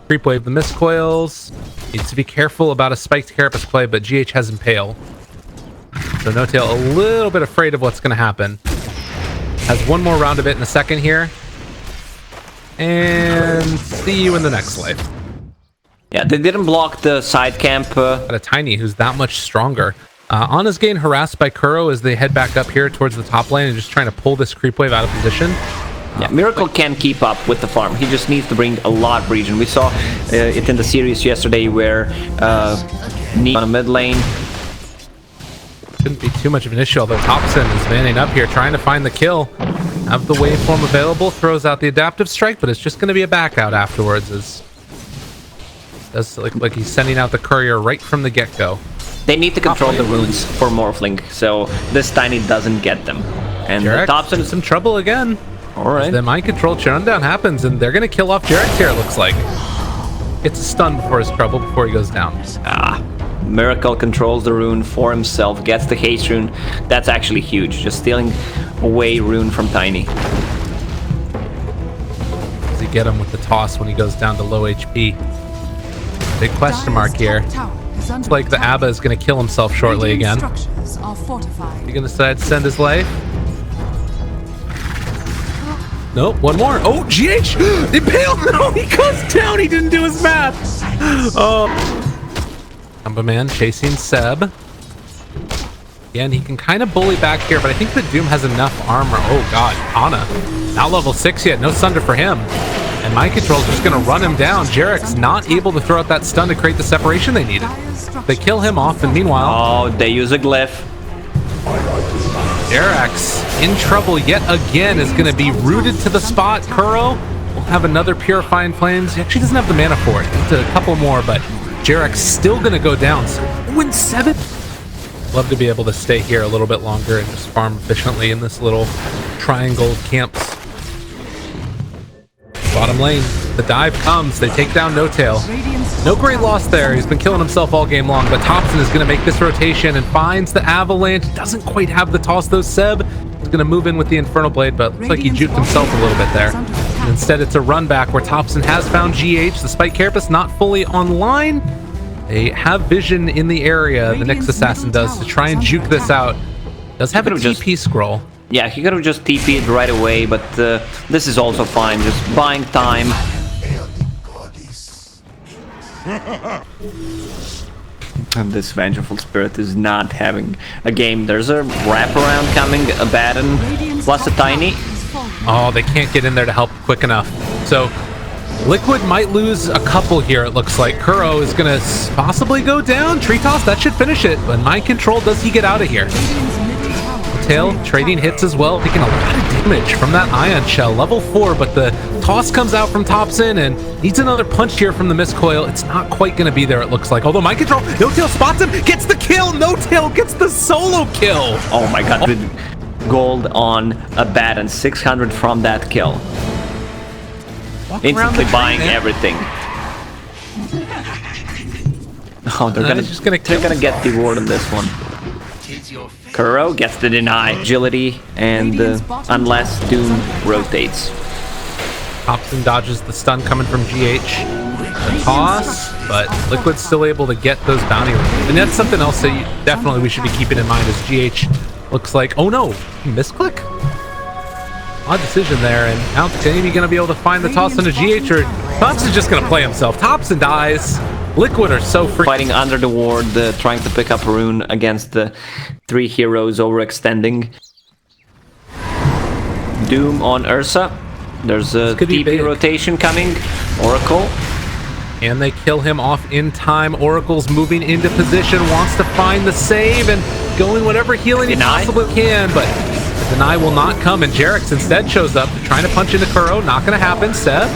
S2: creep wave, the mist coils. Needs to be careful about a spiked Carapace play, but GH has Impale. So No-Tail a little bit afraid of what's going to happen. Has one more round of it in a second here. And see you in the next life.
S3: Yeah, they didn't block the side camp.
S2: Got a Tiny who's that much stronger. Ana's getting harassed by Kuro as they head back up here towards the top lane and just trying to pull this creep wave out of position.
S3: Yeah, Miracle can keep up with the farm. He just needs to bring a lot of regen. We saw it in the series yesterday where Neat on a mid lane.
S2: Shouldn't be too much of an issue, although Thompson is manning up here, trying to find the kill. Have the waveform available, throws out the adaptive strike, but it's just going to be a back out afterwards. As does like he's sending out the courier right from the get-go.
S3: They need to control the runes for Morphling, so this Tiny doesn't get them. And Thompson
S2: is in trouble again.
S3: All right.
S2: The mind control rundown happens, and they're going to kill off Jarex here, it looks like. Gets a stun before his trouble, before he goes down.
S3: Miracle controls the rune for himself, gets the haste rune. That's actually huge, just stealing away rune from Tiny.
S2: Does he get him with the toss when he goes down to low HP? Big question mark here. Looks like the Abba is going to kill himself shortly again. Is he going to decide to send his life? Nope, one more. Oh, GH! Impale! No, he goes down! He didn't do his math! Oh. Combo Man chasing Seb. Again, he can kind of bully back here, but I think the Doom has enough armor. Oh god, Ana. Not level 6 yet, no Sunder for him. And Mind Control's just gonna run him down. Jarek's not able to throw out that stun to create the separation they needed. They kill him off, and meanwhile...
S3: Oh, they use a glyph.
S2: Jarek's in trouble yet again, is gonna be rooted to the spot. Kuro will have another Purifying Flames. He actually doesn't have the mana for it. It's a couple more, but Jarek's still gonna go down. So win 7. Love to be able to stay here a little bit longer and just farm efficiently in this little triangle of camps. Bottom lane, the dive comes. They take down No Tail. No great loss there. He's been killing himself all game long, but Thompson is going to make this rotation and finds the Avalanche. Doesn't quite have the toss though. Seb is going to move in with the Infernal Blade, but looks like he juked himself a little bit there. And instead, it's a run back where Thompson has found GH. The Spike Carapace not fully online. They have vision in the area, the Nyx Assassin does, to try and juke this out. Does have a TP scroll.
S3: Yeah, he could have just TP'd right away, but this is also fine, just buying time. And this Vengeful Spirit is not having a game. There's a wraparound coming, a Baton, plus a Tiny.
S2: Oh, they can't get in there to help quick enough. So Liquid might lose a couple here, it looks like. Kuro is going to possibly go down. Tree Toss, that should finish it. But Mind Control, does he get out of here? Tail trading hits as well, taking a lot of damage from that Ion Shell. Level 4, but the toss comes out from Thompson and needs another punch here from the Mistcoil. It's not quite going to be there, it looks like. Although Mind Control, No Tail spots him, gets the kill. No Tail gets the solo kill.
S3: Oh my god, with gold on a Baton, 600 from that kill. Instantly buying everything. Oh, they're gonna get the ward on this one. Kuro gets the deny, agility, and unless Doom rotates.
S2: Thompson dodges the stun coming from GH. The toss, but Liquid's still able to get those bounty rings. And that's something else that we should be keeping in mind as GH looks like, oh no, misclick? Odd decision there, and now Jamie gonna be able to find the toss into GH, or Thompson's just gonna play himself. Thompson dies. Liquid are so free. Fighting
S3: under the ward, trying to pick up a rune against the 3 heroes overextending. Doom on Ursa. There's a TP rotation coming. Oracle.
S2: And they kill him off in time. Oracle's moving into position, wants to find the save and going whatever healing he possibly can, but the deny will not come, and Jarex instead shows up, trying to punch into Kuro. Not gonna happen. Seb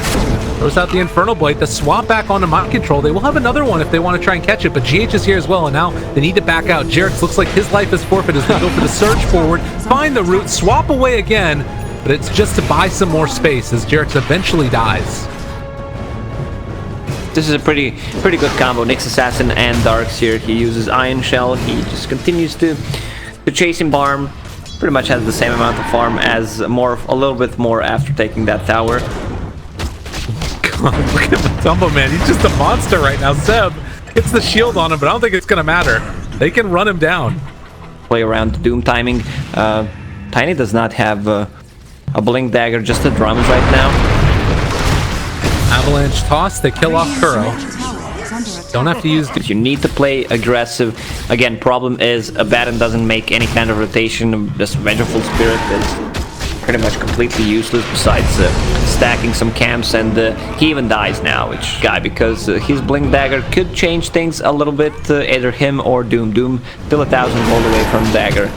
S2: throws out the Infernal Blade. The swap back onto Mind Control. They will have another one if they want to try and catch it, but GH is here as well, and now they need to back out. Jarex looks like his life is forfeit as they go for the surge forward, find the root, swap away again, but it's just to buy some more space as Jarex eventually dies.
S3: This is a pretty good combo. Nyx Assassin and Darks here. He uses Ion Shell. He just continues to chase him farm. Pretty much has the same amount of farm as a little bit more after taking that tower.
S2: God, look at the Tumble Man. He's just a monster right now. Seb hits the shield on him, but I don't think it's gonna matter. They can run him down.
S3: Play around the Doom timing. Tiny does not have a Blink Dagger, just the drums right now.
S2: Avalanche toss, they kill off Kuro. Don't have to use...
S3: You need to play aggressive. Again, problem is a Baton doesn't make any kind of rotation. This Vengeful Spirit is pretty much completely useless besides stacking some camps, and he even dies now, which guy, because his Blink Dagger could change things a little bit, either him or Doom. Doom still 1,000 gold away from Dagger.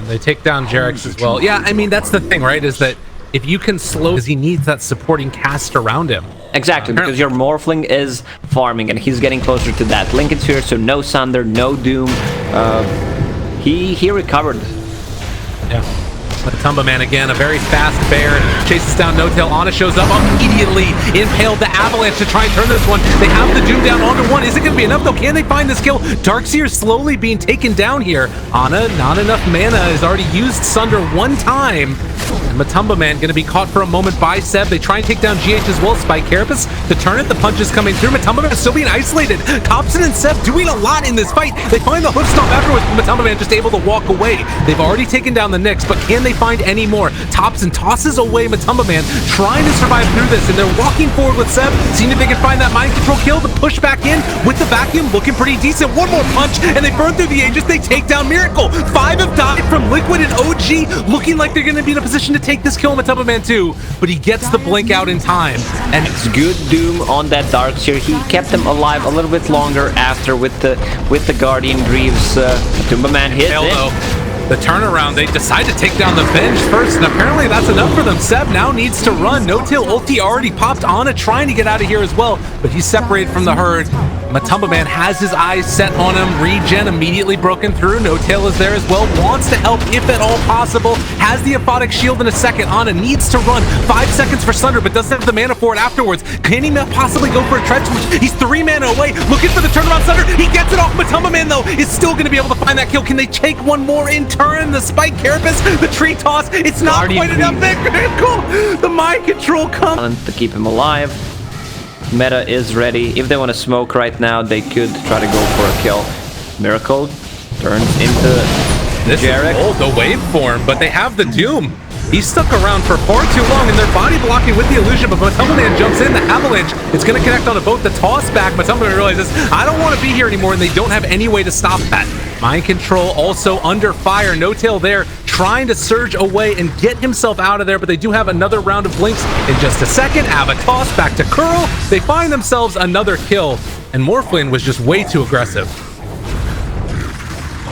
S2: They take down Jarex as well. Yeah, I mean, that's the thing, right? Is that if you can slow, because he needs that supporting cast around him.
S3: Exactly, because your Morphling is farming, and he's getting closer to that Lincoln Sphere, so no Sunder, no Doom. He recovered.
S2: Yeah. Matumba Man again, a very fast bear, chases down No-Tail. Ana shows up, immediately impaled the Avalanche to try and turn this one. They have the Doom down onto one. Is it going to be enough though? Can they find this kill? Darkseer slowly being taken down here. Ana, not enough mana, has already used Sunder one time. And Matumba Man going to be caught for a moment by Seb. They try and take down GH as well. Spike Carapace to turn it. The punches coming through. Matumba Man is still being isolated. Thompson and Seb doing a lot in this fight. They find the hook stomp afterwards. Matumba Man just able to walk away. They've already taken down the Nyx, but can they find any more? Thompson tosses away Matumba Man, trying to survive through this, and they're walking forward with Seb, seeing if they can find that mind control kill to push back in with the vacuum, looking pretty decent. One more punch, and they burn through the Aegis. They take down Miracle. 5 have died from Liquid and OG, looking like they're going to be in a position to take this kill on Matumba Man too, but he gets the blink out in time. And
S3: it's good Doom on that Darkseer. He kept them alive a little bit longer after with the Guardian Greaves. Matumba Man hit it.
S2: The turnaround, they decide to take down the Venge first, and apparently that's enough for them. Seb now needs to run. No-Tail ulti already popped. Ana trying to get out of here as well, but he's separated from the herd. Matumba Man has his eyes set on him. Regen immediately broken through. No-Tail is there as well. Wants to help if at all possible. Has the Aphotic Shield in a second. Ana needs to run. 5 seconds for Sunder, but doesn't have the mana for it afterwards. Can he possibly go for a Tread Switch? He's 3 mana away. Looking for the turnaround. Sunder. He gets it off. Matumba Man, though, is still going to be able to find that kill. Can they take one more in turn? The Spike Carapace, the tree toss. It's not
S3: Guardian
S2: quite enough. Miracle. The mind control comes
S3: to keep him alive. Meta is ready. If they want to smoke right now, they could try to go for a kill. Miracle turns into Jarex.
S2: This is the waveform, but they have the Doom. He's stuck around for far too long, and they're body blocking with the illusion, but Matumba Man jumps in. The Avalanche, it's going to connect on a boat. The toss back, Matumba Man realizes, I don't want to be here anymore, and they don't have any way to stop that. Mind control also under fire. No-Tail there, trying to surge away and get himself out of there, but they do have another round of blinks in just a second. Ava toss back to Curl. They find themselves another kill, and Morphling was just way too aggressive.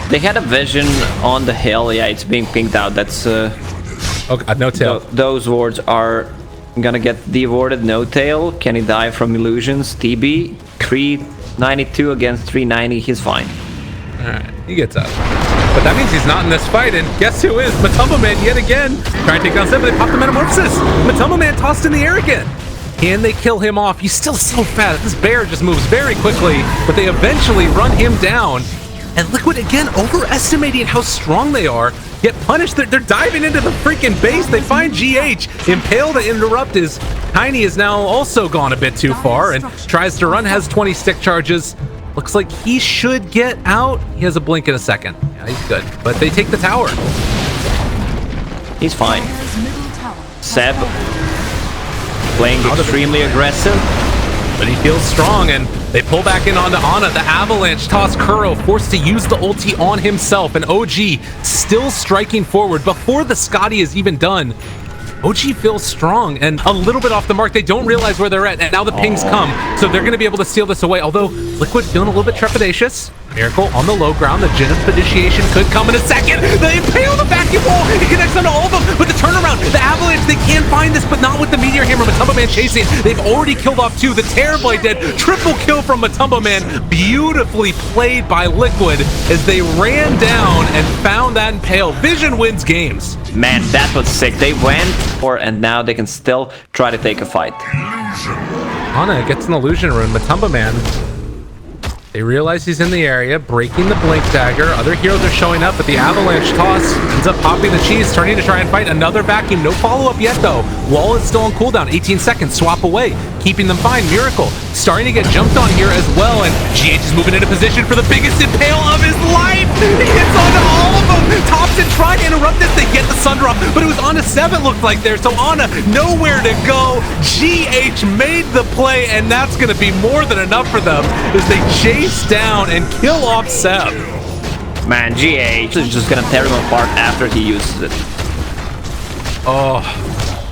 S3: They had a vision on the hill. Yeah, it's being pinged out. That's
S2: okay, No-Tail.
S3: Those wards are gonna get de-warded. No-Tail. Can he die from illusions? TB 392 against 390. He's fine.
S2: Alright, he gets up. But that means he's not in this fight, and guess who is? Matumba Man yet again. Trying to take down Seb, but they pop the Metamorphosis. Matumba Man tossed in the air again. Can they kill him off? He's still so fast. This bear just moves very quickly, but they eventually run him down. And Liquid again overestimating how strong they are. Get punished. They're diving into the freaking base. They find GH. Impale to interrupt his Tiny is now also gone a bit too far and tries to run, has 20 stick charges. Looks like he should get out. He has a blink in a second. Yeah, he's good. But they take the tower.
S3: He's fine. Seb playing extremely aggressive.
S2: But he feels strong, and they pull back in onto Ana. The Avalanche toss Kuro, forced to use the ulti on himself, and OG still striking forward before the Scotty is even done. OG feels strong and a little bit off the mark. They don't realize where they're at, and now the pings come, so they're going to be able to steal this away. Although Liquid feeling a little bit trepidatious. Miracle on the low ground. The Gin of Initiation could come in a second. They impale the vacuum wall. It connects onto all of them. But the turnaround, the Avalanche, they can find this, but not with the Meteor Hammer. Matumba Man chasing. They've already killed off 2. The Terrorblade dead. Triple kill from Matumba Man. Beautifully played by Liquid as they ran down and found that impale. Vision wins games.
S3: Man, that was sick. They went for, and now they can still try to take a fight.
S2: Ana gets an illusion rune. Matumba Man, they realize he's in the area, breaking the Blink Dagger. Other heroes are showing up, but the Avalanche toss ends up popping the cheese, turning to try and fight another vacuum. No follow-up yet, though. Wall is still on cooldown. 18 seconds. Swap away, keeping them fine. Miracle starting to get jumped on here as well, and GH is moving into position for the biggest impale of his life. He hits onto all of them. Thompson trying to interrupt this. They get the Sunder off, but it was Ana 7 looked like there, so Ana nowhere to go. GH made the play, and that's going to be more than enough for them as they chase down and kill off Seb.
S3: Man, GH is just gonna tear him apart after he uses it.
S2: Oh,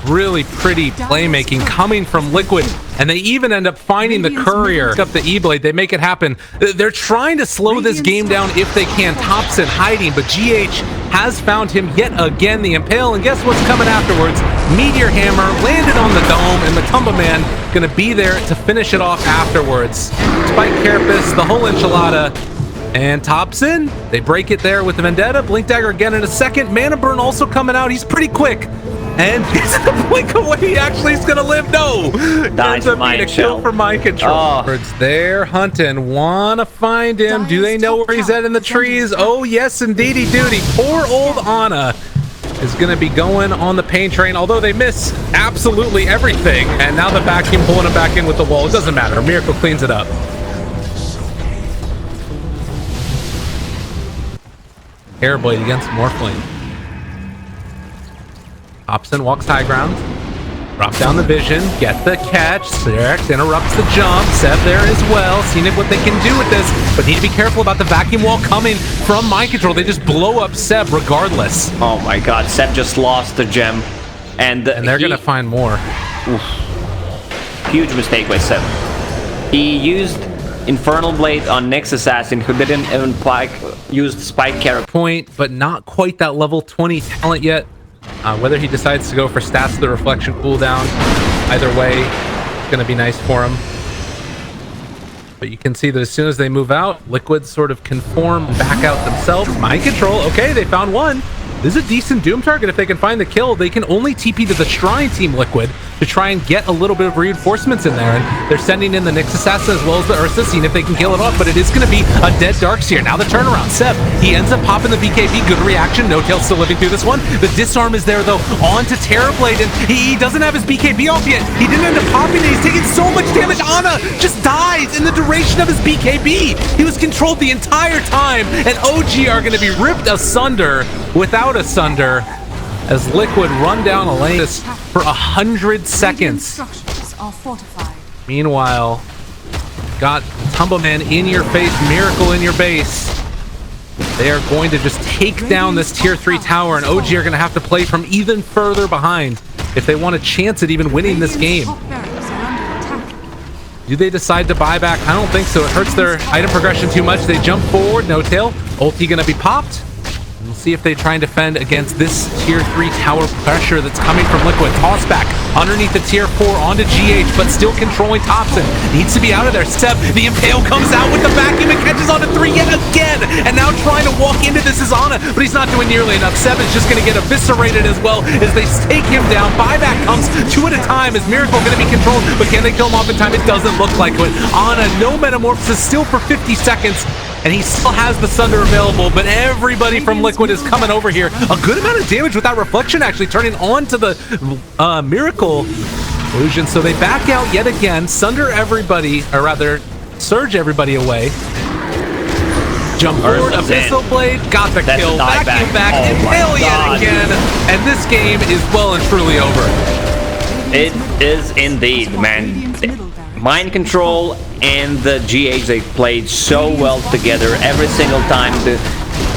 S2: really pretty playmaking coming from Liquid, and they even end up finding the courier up the E-Blade. They make it happen. They're trying to slow this game down if they can. Thompson hiding, but GH has found him yet again, the Impale, and guess what's coming afterwards? Meteor Hammer landed on the dome, and the Tumba Man gonna be there to finish it off afterwards. Spike Carapace, the whole enchilada, and Thompson, they break it there with the Vendetta. Blink Dagger again in a second. Mana Burn also coming out. He's pretty quick. And he's a blink away. Actually, he's gonna live. No!
S3: Dies
S2: Ends up being a kill for Mind Control. They're hunting. Wanna find him. Do they know where he's at in the trees? Oh, yes, indeedy doody. Poor old Ana is gonna be going on the pain train, although they miss absolutely everything. And now the vacuum pulling him back in with the wall. It doesn't matter. Miracle cleans it up. Airblade against Morphling. Thompson walks high ground. Drop down the vision. Get the catch. Serex interrupts the jump. Seb there as well. Seeing what they can do with this. But need to be careful about the vacuum wall coming from Mind Control. They just blow up Seb regardless.
S3: Oh my god, Seb just lost the gem. And
S2: they're going to find more.
S3: Oof. Huge mistake by Seb. He used Infernal Blade on Nyx Assassin, who didn't even use Spike Carrot
S2: point, but not quite that level 20 talent yet. Whether he decides to go for stats of the reflection cooldown, either way, it's going to be nice for him. But you can see that as soon as they move out, Liquid sort of conform and back out themselves. Mind Control, okay, they found one. This is a decent Doom target if they can find the kill. They can only TP to the Shrine Team Liquid to try and get a little bit of reinforcements in there. And they're sending in the Nyx Assassin as well as the Ursa, seeing if they can kill it off. But it is going to be a dead Darkseer. Now the turnaround. Seb, he ends up popping the BKB. Good reaction. No Tail still living through this one. The disarm is there, though, on to Terrorblade. And he doesn't have his BKB off yet. He didn't end up popping it. He's taking so much damage. Ana just dies in the duration of his BKB. He was controlled the entire time. And OG are going to be ripped asunder without a sunder as Liquid run down a lane for 100 seconds. Meanwhile, got Tumbleman in your face, Miracle in your base. They are going to just take down this tier 3 tower, and OG are going to have to play from even further behind if they want a chance at even winning this game. Do they decide to buy back? I don't think so. It hurts their item progression too much. They jump forward, no tail. Ulti gonna be popped. We'll see if they try and defend against this tier 3 tower pressure that's coming from Liquid. Toss back underneath the tier 4 onto GH, but still controlling Thompson. Needs to be out of there. Seb, the Impale comes out with the vacuum and catches onto 3 yet again. And now trying to walk into this is Ana, but he's not doing nearly enough. Seb is just gonna get eviscerated as well as they take him down. Buyback comes 2 at a time. Is Miracle gonna be controlled, but can they kill him off in time? It doesn't look like it. Ana, no Metamorphosis, still for 50 seconds. And he still has the Sunder available, but everybody from Liquid is coming over here. A good amount of damage with that reflection actually turning on to the Miracle illusion. So they back out yet again, Sunder everybody, or rather, Surge everybody away. Jump forward, Abyssal Blade, got the kill, vacuum back, Impale yet again, and this game is well and truly over.
S3: It is indeed, man. Mind Control and the GH, they played so well together. Every single time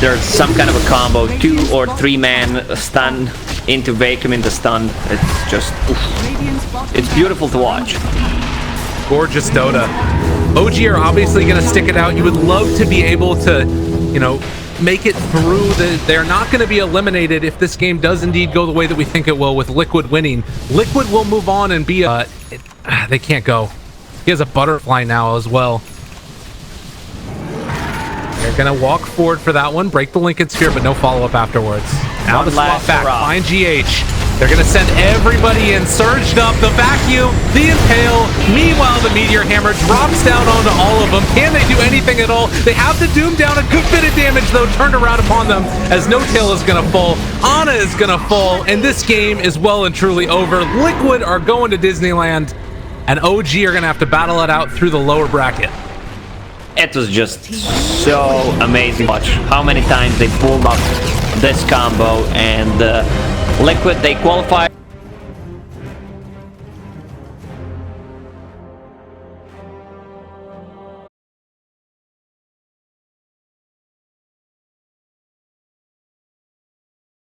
S3: there's some kind of a combo, 2 or 3 man stun into vacuum into stun. It's just, oof. It's beautiful to watch.
S2: Gorgeous Dota. OG are obviously going to stick it out. You would love to be able to, you know, make it through. They're not going to be eliminated if this game does indeed go the way that we think it will, with Liquid winning. Liquid will move on and be they can't go. He has a butterfly now as well. They're gonna walk forward for that one, break the Lincoln Sphere, but no follow-up afterwards. Now the swap back, find GH. They're gonna send everybody in, surged up, the vacuum, the Impale. Meanwhile, the Meteor Hammer drops down onto all of them. Can they do anything at all? They have the Doom down, a good bit of damage though, turned around upon them as No Tail is gonna fall. Ana is gonna fall, and this game is well and truly over. Liquid are going to Disneyland, and OG are gonna have to battle it out through the lower bracket.
S3: It was just so amazing to watch how many times they pulled up this combo, and Liquid, they qualified